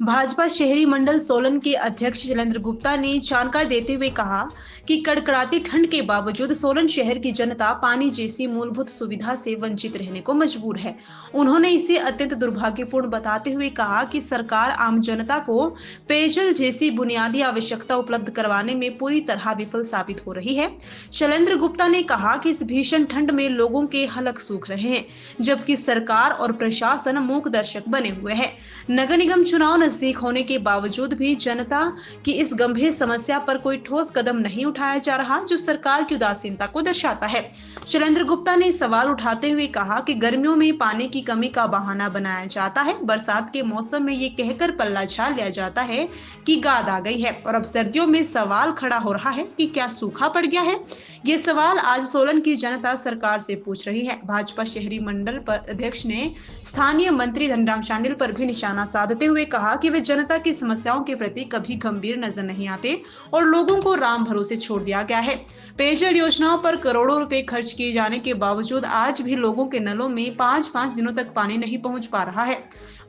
भाजपा शहरी मंडल सोलन के अध्यक्ष शैलेंद्र गुप्ता ने जानकारी देते हुए कहा कि कड़कड़ाती ठंड के बावजूद सोलन शहर की जनता पानी जैसी मूलभूत सुविधा से वंचित रहने को मजबूर है। उन्होंने इसे अत्यंत दुर्भाग्यपूर्ण बताते हुए कहा कि सरकार आम जनता को पेयजल जैसी बुनियादी आवश्यकता उपलब्ध करवाने में पूरी तरह विफल साबित हो रही है। शैलेंद्र गुप्ता ने कहा कि इस भीषण ठंड में लोगों के हलक सूख रहे हैं, जबकि सरकार और प्रशासन मूक दर्शक बने हुए हैं। नगर निगम चुनाव नजदीक होने के बावजूद भी जनता की इस गंभीर समस्या पर कोई ठोस कदम नहीं उठाया जा रहा, जो सरकार की उदासीनता को दर्शाता है। शैलेंद्र गुप्ता ने सवाल उठाते हुए कहा कि गर्मियों में पानी की कमी का बहाना बनाया जाता है, बरसात के मौसम में ये कहकर पल्ला झाड़ लिया जाता है कि गाद आ गई है, और अब सर्दियों में सवाल खड़ा हो रहा है कि क्या सूखा पड़ गया है। ये सवाल आज सोलन की जनता सरकार से पूछ रही है। भाजपा शहरी मंडल अध्यक्ष ने स्थानीय मंत्री धनराम शांडिल पर भी निशाना साधते हुए कहा कि वे जनता की समस्याओं के प्रति कभी गंभीर नजर नहीं आते और लोगों को राम भरोसे छोड़ दिया गया है। पेयजल योजनाओं पर करोड़ों रुपए खर्च किए जाने के बावजूद आज भी लोगों के नलों में 5-5 दिनों तक पानी नहीं पहुंच पा रहा है।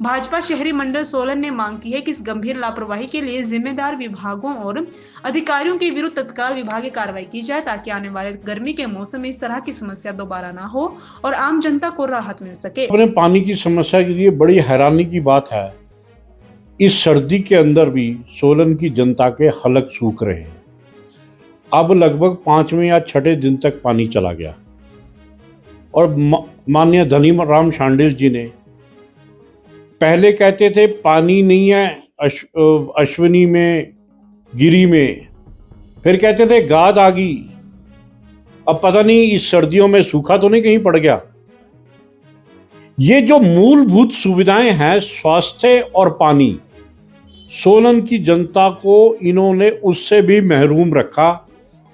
भाजपा शहरी मंडल सोलन ने मांग की है कि इस गंभीर लापरवाही के लिए जिम्मेदार विभागों और अधिकारियों के विरुद्ध तत्काल विभागीय कार्रवाई की जाए, ताकि आने वाले गर्मी के मौसम में इस तरह की समस्या दोबारा ना हो और आम जनता को राहत मिल सके। अपने पानी की समस्या के लिए बड़ी हैरानी की बात है, इस सर्दी के अंदर भी सोलन की जनता के हलक सूख रहे हैं। अब लगभग 5वें या 6ठे दिन तक पानी चला गया और माननीय धनीराम शांडिल जी ने पहले कहते थे पानी नहीं है अश्विनी में, गिरी में, फिर कहते थे गाद आ गई। अब पता नहीं इस सर्दियों में सूखा तो नहीं कहीं पड़ गया। ये जो मूलभूत सुविधाएं हैं, स्वास्थ्य और पानी, सोलन की जनता को इन्होंने उससे भी महरूम रखा।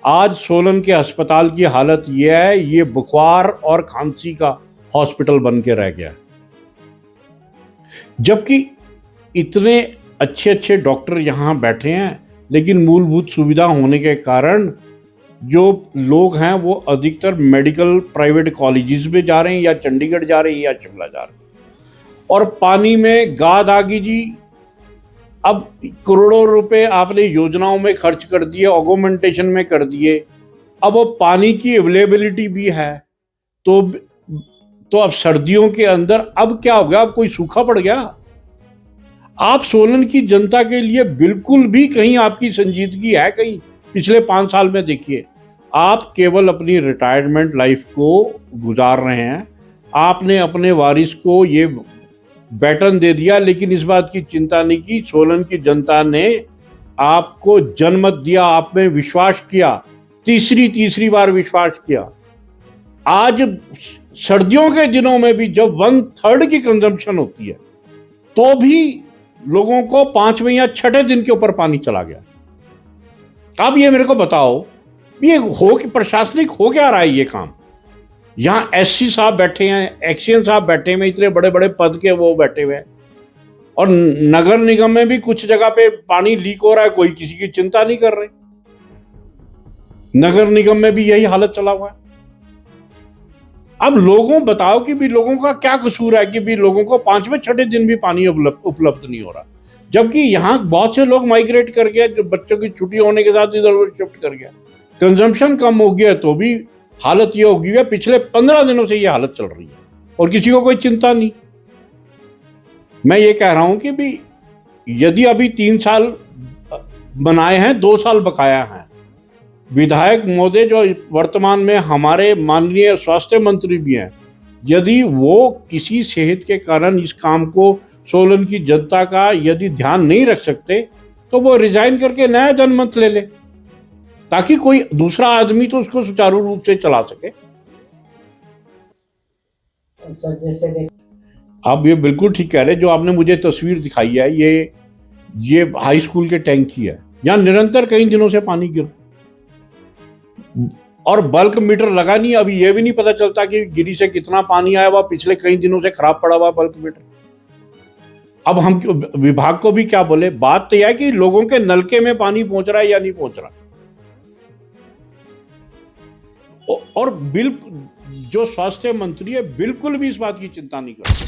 आज सोलन के अस्पताल की हालत यह है, ये बुखार और खांसी का हॉस्पिटल बन के रह गया, जबकि इतने अच्छे अच्छे डॉक्टर यहां बैठे हैं, लेकिन मूलभूत सुविधा होने के कारण जो लोग हैं वो अधिकतर मेडिकल प्राइवेट कॉलेजेस में जा रहे हैं, या चंडीगढ़ जा रहे हैं, या शिमला जा रहे हैं। और पानी में गाद आ गई जी। अब करोड़ों रुपए आपने योजनाओं में खर्च कर दिए, ऑगमेंटेशन में कर दिए। अब वो पानी की अवेलेबिलिटी भी है, तो अब सर्दियों के अंदर अब क्या हो गया? अब कोई सूखा पड़ गया? आप सोलन की जनता के लिए बिल्कुल भी कहीं आपकी संजीदगी है? कहीं पिछले 5 साल में देखिए, आप केवल अपनी रिटायरमेंट लाइफ को गुजार रहे हैं। आपने अपने वारिस को ये बैटन दे दिया, लेकिन इस बात की चिंता नहीं की सोलन की जनता ने आपको जन्मत दिया, आप में विश्वास किया, तीसरी बार विश्वास किया। आज सर्दियों के दिनों में भी जब 1/3 की कंजम्पशन होती है, तो भी लोगों को 5वें या 6ठे दिन के ऊपर पानी चला गया। अब ये मेरे को बताओ, ये प्रशासनिक हो क्या रहा है ये काम? यहाँ एससी साहब बैठे हैं, एक्सीएन साहब बैठे हुए, इतने बड़े बड़े पद के वो बैठे हुए हैं, और नगर निगम में भी कुछ जगह पे पानी लीक हो रहा है, कोई किसी की चिंता नहीं कर रहे। नगर निगम में भी यही हालत चला हुआ है। अब लोगों बताओ कि भी लोगों का क्या कसूर है कि भी लोगों को 5वें 6ठे दिन भी पानी उपलब्ध नहीं हो रहा, जबकि यहाँ बहुत से लोग माइग्रेट कर गए, जो बच्चों की छुट्टी होने के साथ इधर उधर शिफ्ट कर गया, कंजम्पशन कम हो गया, तो भी हालत ये होगी है। पिछले 15 दिनों से ये हालत चल रही है और किसी को कोई चिंता नहीं। मैं ये कह रहा हूं कि भी यदि अभी 3 साल बनाए हैं, 2 साल बकाया हैं, विधायक महोदय जो वर्तमान में हमारे माननीय स्वास्थ्य मंत्री भी हैं, यदि वो किसी सेहत के कारण इस काम को सोलन की जनता का यदि ध्यान नहीं रख सकते, तो वो रिजाइन करके नया जनमत ले ले, ताकि कोई दूसरा आदमी तो उसको सुचारू रूप से चला सके। आप ये बिल्कुल ठीक कह रहे, जो आपने मुझे तस्वीर दिखाई है, ये हाई स्कूल के टैंक की है। यहाँ निरंतर कई दिनों से पानी गिर, और बल्क मीटर लगा नहीं। अभी ये भी नहीं पता चलता कि गिरी से कितना पानी आया हुआ, पिछले कई दिनों से खराब पड़ा हुआ बल्क मीटर। अब हम विभाग को भी क्या बोले? बात तो यह है कि लोगों के नलके में पानी पहुंच रहा है या नहीं पहुंच रहा। और जो स्वास्थ्य मंत्री है, बिल्कुल भी इस बात की चिंता नहीं करते।